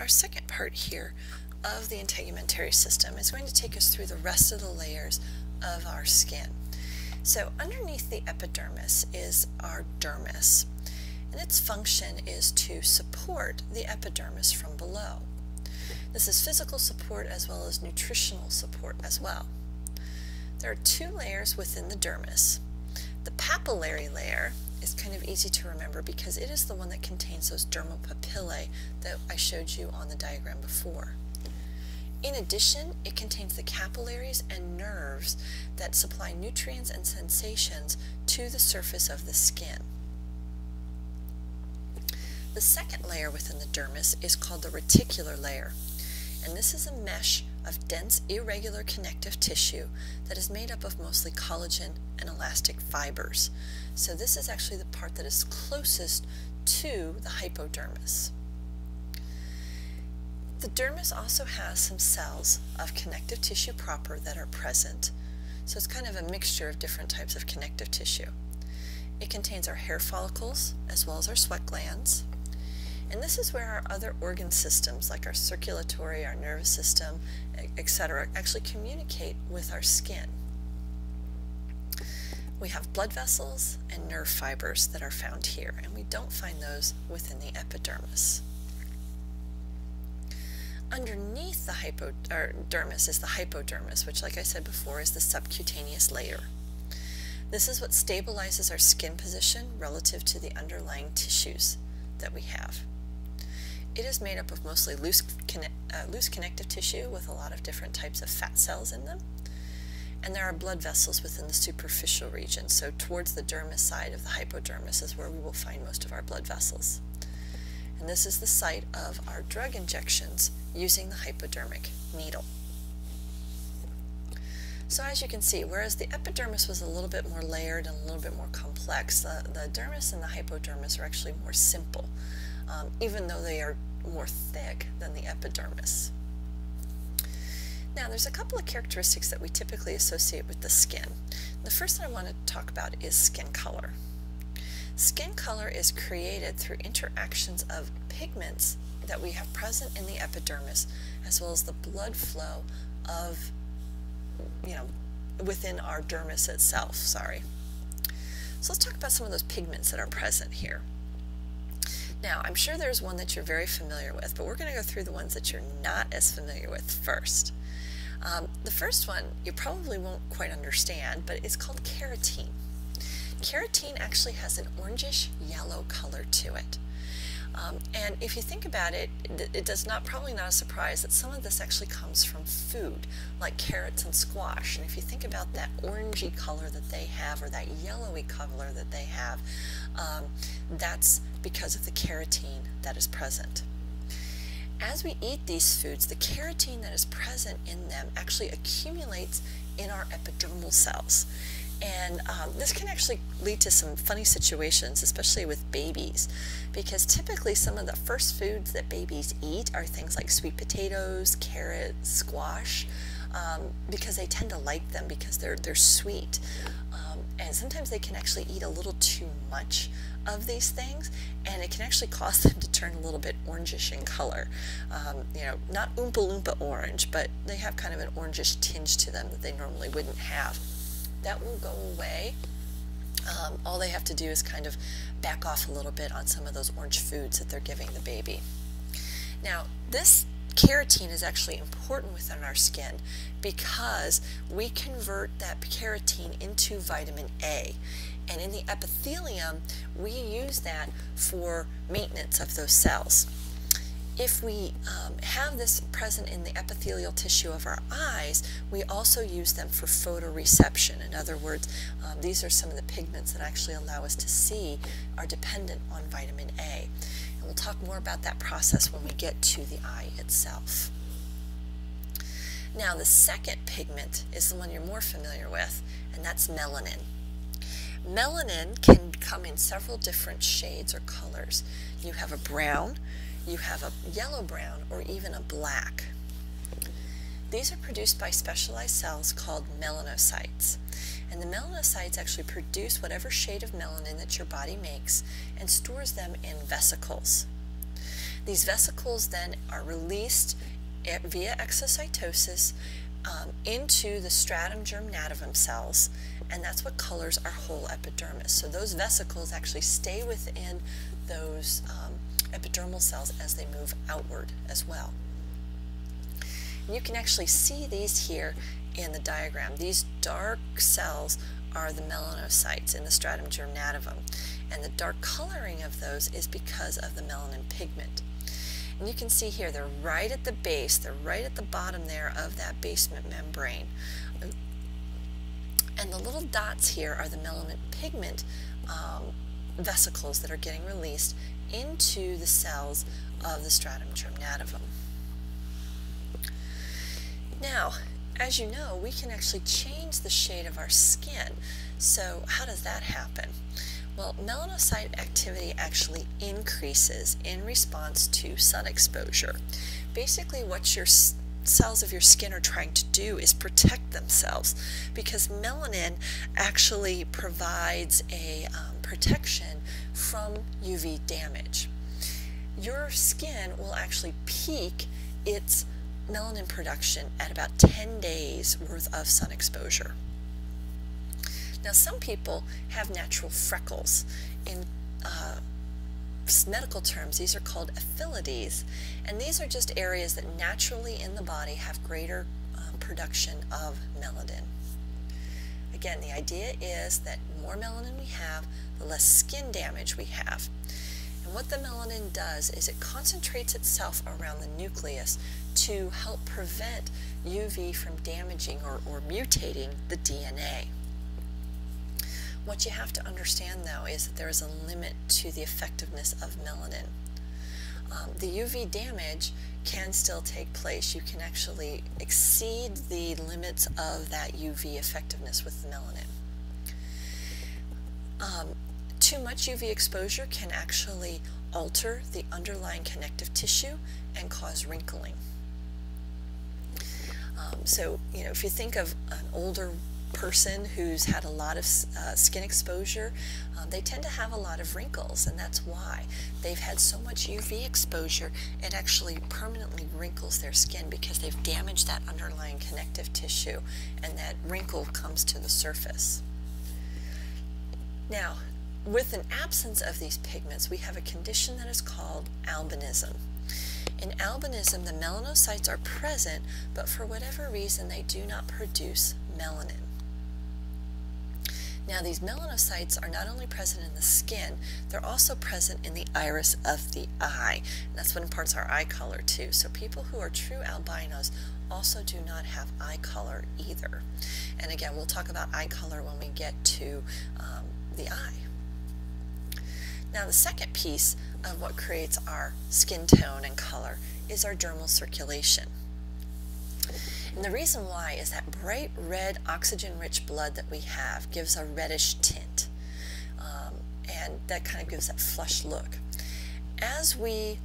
our second part here of the integumentary system is going to take us through the rest of the layers of our skin. So underneath the epidermis is our dermis, and its function is to support the epidermis from below. This is physical support as well as nutritional support as well. There are two layers within the dermis. The papillary layer is kind of easy to remember because it is the one that contains those dermal papillae that I showed you on the diagram before. In addition, it contains the capillaries and nerves that supply nutrients and sensations to the surface of the skin. The second layer within the dermis is called the reticular layer, and this is a mesh of dense, irregular connective tissue that is made up of mostly collagen and elastic fibers. So this is actually the part that is closest to the hypodermis. The dermis also has some cells of connective tissue proper that are present, so it's kind of a mixture of different types of connective tissue. It contains our hair follicles as well as our sweat glands, and this is where our other organ systems like our circulatory, our nervous system, etc. actually communicate with our skin. We have blood vessels and nerve fibers that are found here, and we don't find those within the epidermis. Underneath the dermis is the hypodermis, which, like I said before, is the subcutaneous layer. This is what stabilizes our skin position relative to the underlying tissues that we have. It is made up of mostly loose connective tissue with a lot of different types of fat cells in them. And there are blood vessels within the superficial region, so towards the dermis side of the hypodermis is where we will find most of our blood vessels. And this is the site of our drug injections using the hypodermic needle. So as you can see, whereas the epidermis was a little bit more layered and a little bit more complex, the dermis and the hypodermis are actually more simple, even though they are more thick than the epidermis. Now, there's a couple of characteristics that we typically associate with the skin. The first that I want to talk about is skin color. Skin color is created through interactions of pigments that we have present in the epidermis, as well as the blood flow of, within our dermis itself, So let's talk about some of those pigments that are present here. Now, I'm sure there's one that you're very familiar with, but we're going to go through the ones that you're not as familiar with first. The first one you probably won't quite understand, but it's called keratin. Keratin actually has an orangish yellow color to it. And if you think about it, it does probably not a surprise that some of this actually comes from food, like carrots and squash. And if you think about that orangey color that they have, or that yellowy color that they have, that's because of the keratin that is present. As we eat these foods, the keratin that is present in them actually accumulates in our epidermal cells. And this can actually lead to some funny situations, especially with babies, because typically some of the first foods that babies eat are things like sweet potatoes, carrots, squash, because they tend to like them because they're sweet. And sometimes they can actually eat a little too much of these things, and it can actually cause them to turn a little bit orangish in color. Not Oompa Loompa orange, but they have kind of an orangish tinge to them that they normally wouldn't have. That will go away. All they have to do is kind of back off a little bit on some of those orange foods that they're giving the baby. Now, this keratin is actually important within our skin because we convert that keratin into vitamin A. And in the epithelium, we use that for maintenance of those cells. If we have this present in the epithelial tissue of our eyes, we also use them for photoreception. In other words, these are some of the pigments that actually allow us to see are dependent on vitamin A. And we'll talk more about that process when we get to the eye itself. Now, the second pigment is the one you're more familiar with, and that's melanin. Melanin can come in several different shades or colors. You have a brown, you have a yellow-brown, or even a black. These are produced by specialized cells called melanocytes. And the melanocytes actually produce whatever shade of melanin that your body makes and stores them in vesicles. These vesicles then are released via exocytosis into the stratum germinativum cells, and that's what colors our whole epidermis. So those vesicles actually stay within those epidermal cells as they move outward as well. And you can actually see these here in the diagram. These dark cells are the melanocytes in the stratum germinativum, and the dark coloring of those is because of the melanin pigment. And you can see here they're right at the base, they're right at the bottom there of that basement membrane. And the little dots here are the melanin pigment vesicles that are getting released into the cells of the stratum germinativum. Now, as you know, we can actually change the shade of our skin. So how does that happen? Well, melanocyte activity actually increases in response to sun exposure. Basically, what your cells of your skin are trying to do is protect themselves, because melanin actually provides a protection from UV damage. Your skin will actually peak its melanin production at about 10 days worth of sun exposure. Now, some people have natural freckles. In medical terms, these are called ephilides, and these are just areas that naturally in the body have greater production of melanin. Again, the idea is that the more melanin we have, the less skin damage we have. And what the melanin does is it concentrates itself around the nucleus to help prevent UV from damaging or mutating the DNA. What you have to understand, though, is that there is a limit to the effectiveness of melanin. The UV damage can still take place. You can actually exceed the limits of that UV effectiveness with the melanin. Too much UV exposure can actually alter the underlying connective tissue and cause wrinkling. So, you know, if you think of an older person who's had a lot of skin exposure, they tend to have a lot of wrinkles, and that's why. They've had so much UV exposure, it actually permanently wrinkles their skin because they've damaged that underlying connective tissue, and that wrinkle comes to the surface. Now, with an absence of these pigments, we have a condition that is called albinism. In albinism, the melanocytes are present, but for whatever reason, they do not produce melanin. Now, these melanocytes are not only present in the skin, they're also present in the iris of the eye. And that's what imparts our eye color too. So people who are true albinos also do not have eye color either. And again, we'll talk about eye color when we get to the eye. Now, the second piece of what creates our skin tone and color is our dermal circulation. And the reason why is that bright red oxygen-rich blood that we have gives a reddish tint, and that kind of gives that flushed look. As we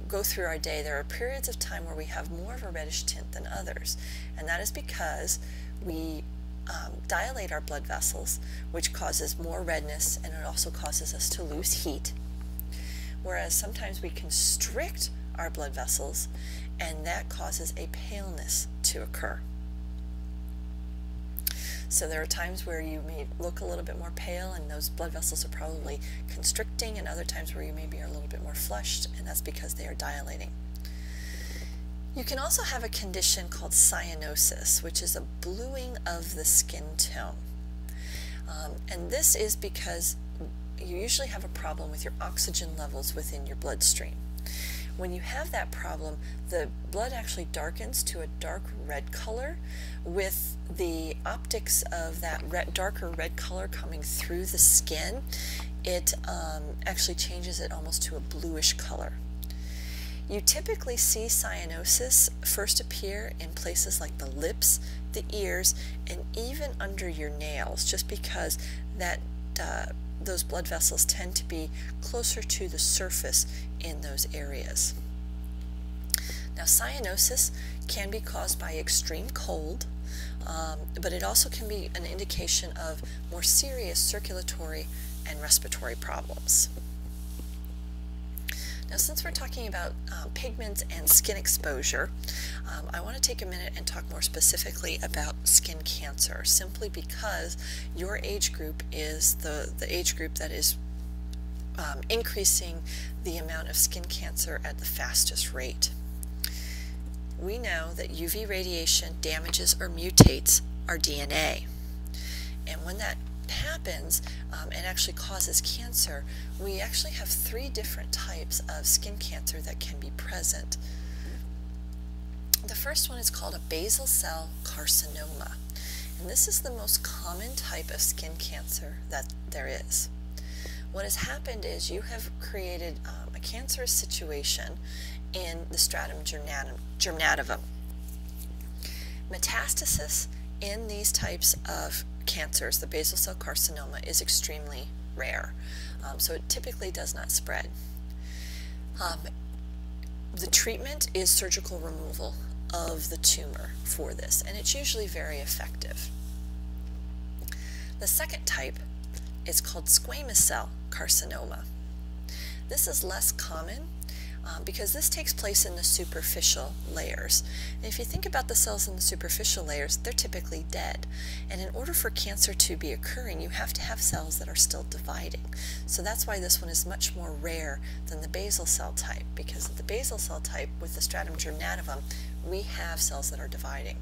go through our day, there are periods of time where we have more of a reddish tint than others, and that is because we dilate our blood vessels, which causes more redness, and it also causes us to lose heat. Whereas sometimes we constrict our blood vessels, and that causes a paleness to occur. So there are times where you may look a little bit more pale, and those blood vessels are probably constricting, and other times where you maybe are a little bit more flushed, and that's because they are dilating. You can also have a condition called cyanosis, which is a bluing of the skin tone. And this is because you usually have a problem with your oxygen levels within your bloodstream. When you have that problem, the blood actually darkens to a dark red color. With the optics of that darker red color coming through the skin, it actually changes it almost to a bluish color. You typically see cyanosis first appear in places like the lips, the ears, and even under your nails, just because that those blood vessels tend to be closer to the surface in those areas. Now, cyanosis can be caused by extreme cold, but it also can be an indication of more serious circulatory and respiratory problems. Now, since we're talking about pigments and skin exposure, I want to take a minute and talk more specifically about skin cancer, simply because your age group is the age group that is increasing the amount of skin cancer at the fastest rate. We know that UV radiation damages or mutates our DNA, and when that happens and actually causes cancer, we actually have 3 different types of skin cancer that can be present. The first one is called a basal cell carcinoma, and this is the most common type of skin cancer that there is. What has happened is you have created a cancerous situation in the stratum germinativum. Metastasis in these types of cancers, the basal cell carcinoma, is extremely rare, so it typically does not spread. The treatment is surgical removal of the tumor for this, and it's usually very effective. The second type is called squamous cell carcinoma. This is less common because this takes place in the superficial layers. And if you think about the cells in the superficial layers, they're typically dead. And in order for cancer to be occurring, you have to have cells that are still dividing. So that's why this one is much more rare than the basal cell type, because the basal cell type with the stratum germinativum, we have cells that are dividing.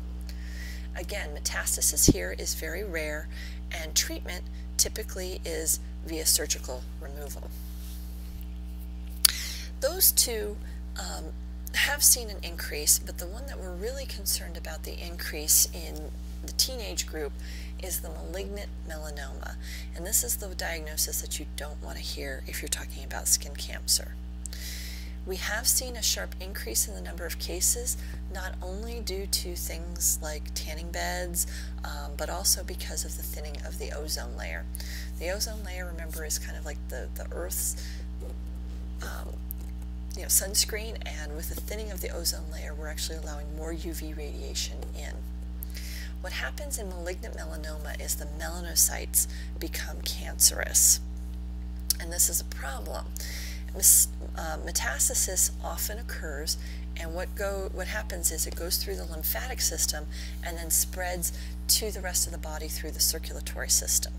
Again, metastasis here is very rare, and treatment typically is via surgical removal. Those 2 have seen an increase, but the one that we're really concerned about the increase in the teenage group is the malignant melanoma. And this is the diagnosis that you don't want to hear if you're talking about skin cancer. We have seen a sharp increase in the number of cases, not only due to things like tanning beds, but also because of the thinning of the ozone layer. The ozone layer, remember, is kind of like the Earth's sunscreen, and with the thinning of the ozone layer, we're actually allowing more UV radiation in. What happens in malignant melanoma is the melanocytes become cancerous, and this is a problem. Metastasis often occurs, and what happens is it goes through the lymphatic system and then spreads to the rest of the body through the circulatory system.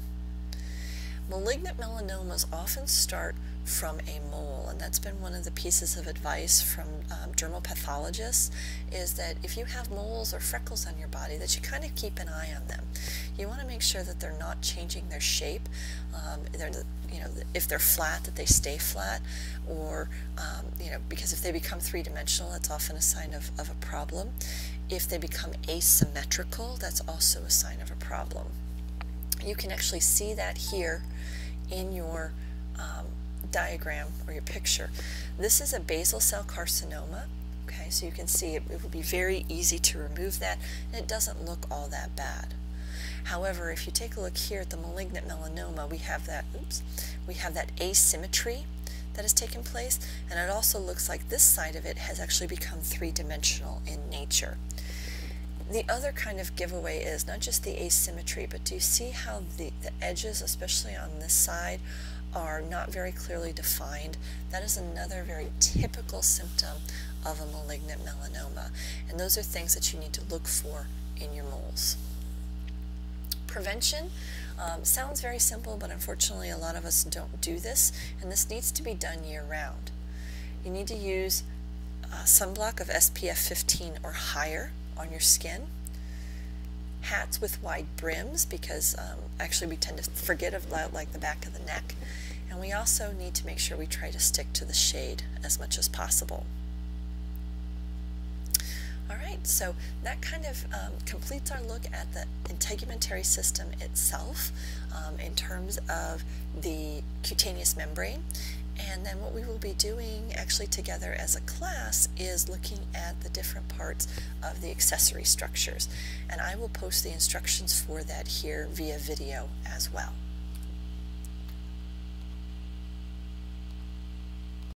Malignant melanomas often start from a mole, and that's been one of the pieces of advice from dermal pathologists, is that if you have moles or freckles on your body, that you kind of keep an eye on them. You want to make sure that they're not changing their shape. If they're flat, that they stay flat, or because if they become 3-dimensional, that's often a sign of a problem. If they become asymmetrical, that's also a sign of a problem. You can actually see that here in your diagram or your picture. This is a basal cell carcinoma. Okay, so you can see it would be very easy to remove that, and it doesn't look all that bad. However, if you take a look here at the malignant melanoma, we have that asymmetry that has taken place, and it also looks like this side of it has actually become 3-dimensional in nature. The other kind of giveaway is not just the asymmetry, but do you see how the edges, especially on this side, are not very clearly defined? That is another very typical symptom of a malignant melanoma, and those are things that you need to look for in your moles. Prevention sounds very simple, but unfortunately a lot of us don't do this, and this needs to be done year-round. You need to use sunblock of SPF 15 or higher on your skin, hats with wide brims, because actually we tend to forget of like the back of the neck, and we also need to make sure we try to stick to the shade as much as possible. Alright, so that kind of completes our look at the integumentary system itself in terms of the cutaneous membrane. And then what we will be doing actually together as a class is looking at the different parts of the accessory structures. And I will post the instructions for that here via video as well.